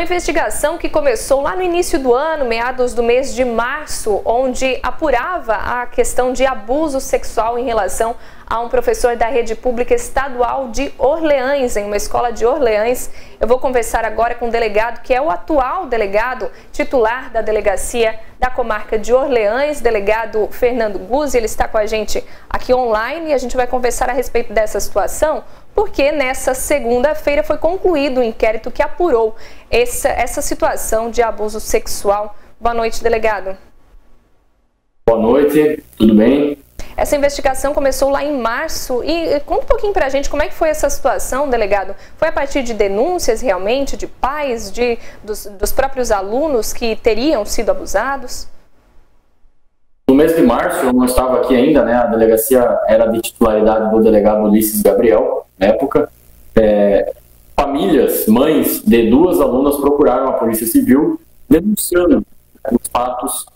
Uma investigação que começou lá no início do ano, meados do mês de março, onde apurava a questão de abuso sexual em relação a um professor da rede pública estadual de Orleans, em uma escola de Orleans. Eu vou conversar agora com o delegado, que é o atual delegado titular da delegacia da comarca de Orleans, delegado Fernando Guzzi. Ele está com a gente aqui online e a gente vai conversar a respeito dessa situação, porque nessa segunda-feira foi concluído o inquérito que apurou essa situação de abuso sexual. Boa noite, delegado. Boa noite, tudo bem? Essa investigação começou lá em março e conta um pouquinho pra gente como é que foi essa situação, delegado. Foi a partir de denúncias realmente de pais, dos próprios alunos que teriam sido abusados? No mês de março, eu não estava aqui ainda, né? A delegacia era de titularidade do delegado Ulisses Gabriel, na época. Famílias, mães de duas alunas procuraram a Polícia Civil denunciando os fatos,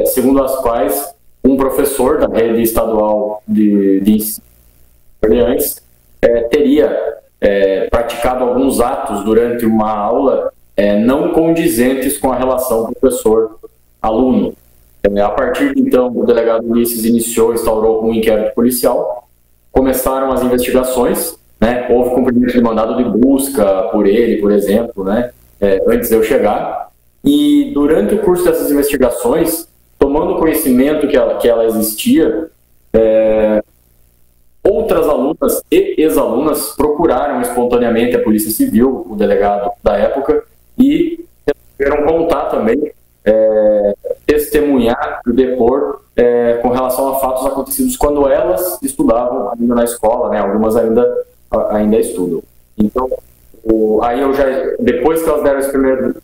segundo as quais um professor da rede estadual de ensino de Orleans teria praticado alguns atos durante uma aula não condizentes com a relação professor-aluno. A partir de então, o delegado Ulisses instaurou um inquérito policial, começaram as investigações, né? Houve cumprimento de mandado de busca por ele, por exemplo, né? Antes de eu chegar, e durante o curso dessas investigações, tomando conhecimento que ela existia, outras alunas e ex-alunas procuraram espontaneamente a Polícia Civil, o delegado da época, e resolveram contar também, testemunhar e depor com relação a fatos acontecidos quando elas estudavam ainda na escola, né? Algumas ainda estudam. Então, aí depois que elas deram esse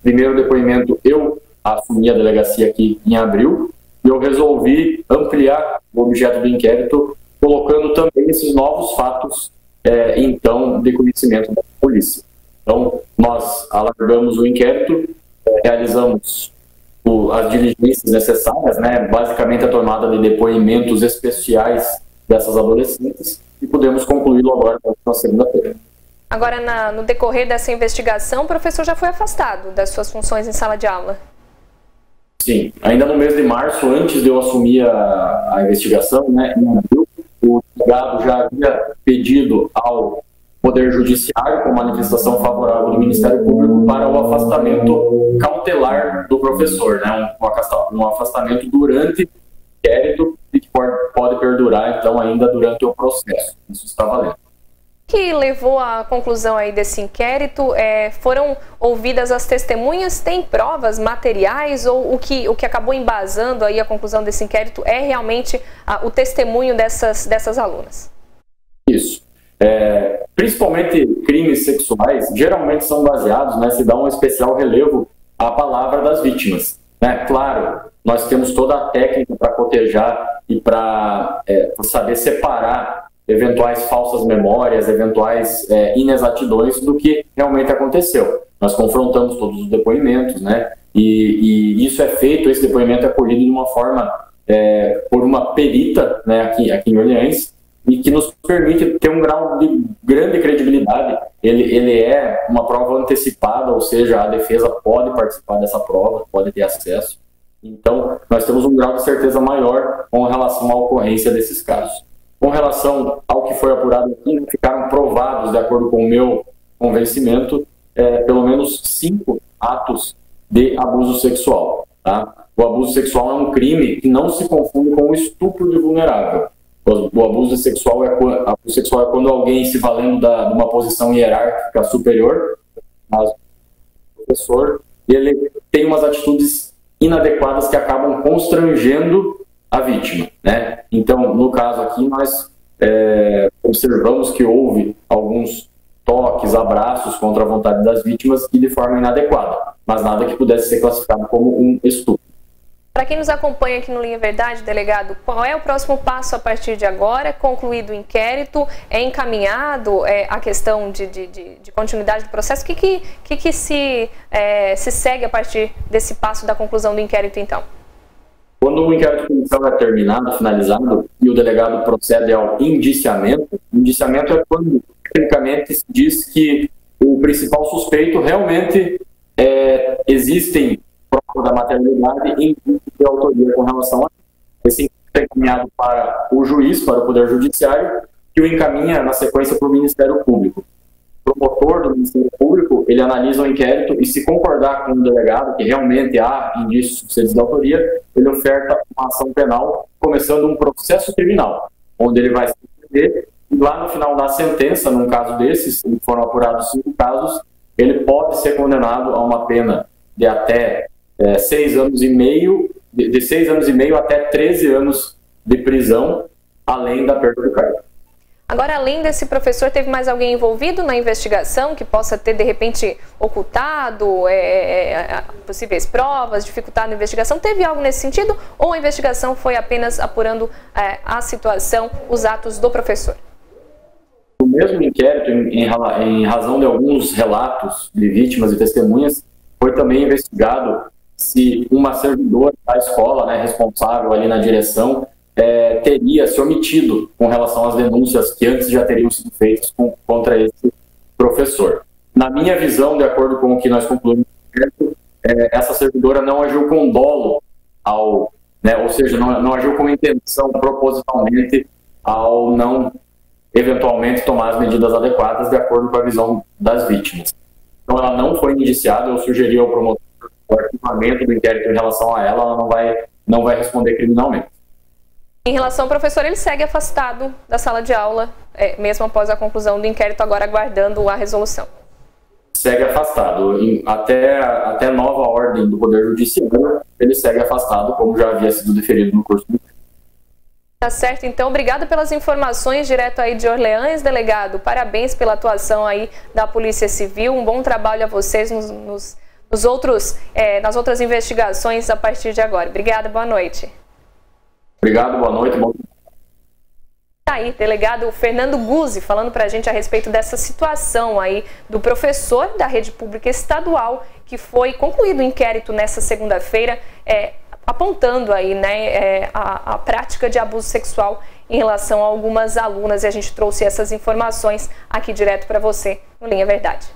primeiro depoimento, eu assumi a delegacia aqui em abril, e eu resolvi ampliar o objeto do inquérito, colocando também esses novos fatos, então, de conhecimento da polícia. Então, nós alargamos o inquérito, realizamos as diligências necessárias, né, basicamente a tomada de depoimentos especiais dessas adolescentes, e podemos concluí-lo agora na segunda-feira. Agora, no decorrer dessa investigação, o professor já foi afastado das suas funções em sala de aula? Sim, ainda no mês de março, antes de eu assumir a investigação, né, em abril, o delegado já havia pedido ao Poder Judiciário, com manifestação favorável do Ministério Público, para o afastamento cautelar do professor, né, um afastamento durante o inquérito e que pode perdurar, então, ainda durante o processo. Isso está valendo. O que levou à conclusão aí desse inquérito? Foram ouvidas as testemunhas? Tem provas materiais? Ou o que acabou embasando aí a conclusão desse inquérito é realmente o testemunho dessas alunas? Isso. Principalmente crimes sexuais, geralmente são baseados, né, se dá um especial relevo à palavra das vítimas, né? Claro, nós temos toda a técnica para cotejar e para saber separar eventuais falsas memórias, eventuais inexatidões do que realmente aconteceu. Nós confrontamos todos os depoimentos, né? E isso é feito, esse depoimento é colhido de uma forma, por uma perita, né, aqui em Orleans, e que nos permite ter um grau de grande credibilidade. Ele é uma prova antecipada, ou seja, a defesa pode participar dessa prova, pode ter acesso. Então, nós temos um grau de certeza maior com relação à ocorrência desses casos. Com relação ao que foi apurado aqui, ficaram provados, de acordo com o meu convencimento, pelo menos 5 atos de abuso sexual. Tá? O abuso sexual é um crime que não se confunde com o estupro de vulnerável. O abuso sexual é quando alguém, se valendo de uma posição hierárquica superior, mas o professor, ele tem umas atitudes inadequadas que acabam constrangendo a vítima, né? Então, no caso aqui, nós observamos que houve alguns toques, abraços contra a vontade das vítimas e de forma inadequada, mas nada que pudesse ser classificado como um estupro. Para quem nos acompanha aqui no Linha Verdade, delegado, qual é o próximo passo a partir de agora? Concluído o inquérito, é encaminhado a questão de continuidade do processo? O que se segue a partir desse passo da conclusão do inquérito, então? Quando o inquérito policial é terminado, finalizado, e o delegado procede ao indiciamento, indiciamento é quando, tecnicamente, se diz que o principal suspeito realmente existem provas da materialidade e de autoria com relação a esse inquérito é encaminhado para o juiz, para o Poder Judiciário, que o encaminha na sequência para o Ministério Público. O promotor do Ministério Público, ele analisa o inquérito e, se concordar com o delegado que realmente há indícios suficientes de autoria, ele oferta uma ação penal, começando um processo criminal, onde ele vai se defender e lá no final da sentença, num caso desses, se foram apurados 5 casos, ele pode ser condenado a uma pena de até 6 anos e meio, de 6 anos e meio até 13 anos de prisão, além da perda do cargo. Agora, além desse professor, teve mais alguém envolvido na investigação que possa ter, de repente, ocultado possíveis provas, dificultado a investigação? Teve algo nesse sentido? Ou a investigação foi apenas apurando a situação, os atos do professor? O mesmo inquérito, em razão de alguns relatos de vítimas e testemunhas, foi também investigado se uma servidora da escola, responsável ali na direção, teria se omitido com relação às denúncias que antes já teriam sido feitas contra esse professor. Na minha visão, de acordo com o que nós concluímos, essa servidora não agiu com dolo, ou seja, não agiu com intenção propositalmente ao não eventualmente tomar as medidas adequadas de acordo com a visão das vítimas. Então ela não foi indiciada, eu sugeri ao promotor o arquivamento do inquérito em relação a ela, ela não vai responder criminalmente. Em relação ao professor, ele segue afastado da sala de aula, mesmo após a conclusão do inquérito, agora aguardando a resolução. Segue afastado. Até nova ordem do Poder Judiciário, ele segue afastado, como já havia sido deferido no curso do inquérito. Tá certo, então, obrigada pelas informações, direto aí de Orleans, delegado. Parabéns pela atuação aí da Polícia Civil, um bom trabalho a vocês nas outras investigações a partir de agora. Obrigada, boa noite. Obrigado, boa noite. Tá aí, delegado Fernando Guzzi, falando pra gente a respeito dessa situação aí do professor da rede pública estadual, que foi concluído o inquérito nessa segunda-feira, apontando aí, a prática de abuso sexual em relação a algumas alunas, e a gente trouxe essas informações aqui direto para você no Linha Verdade.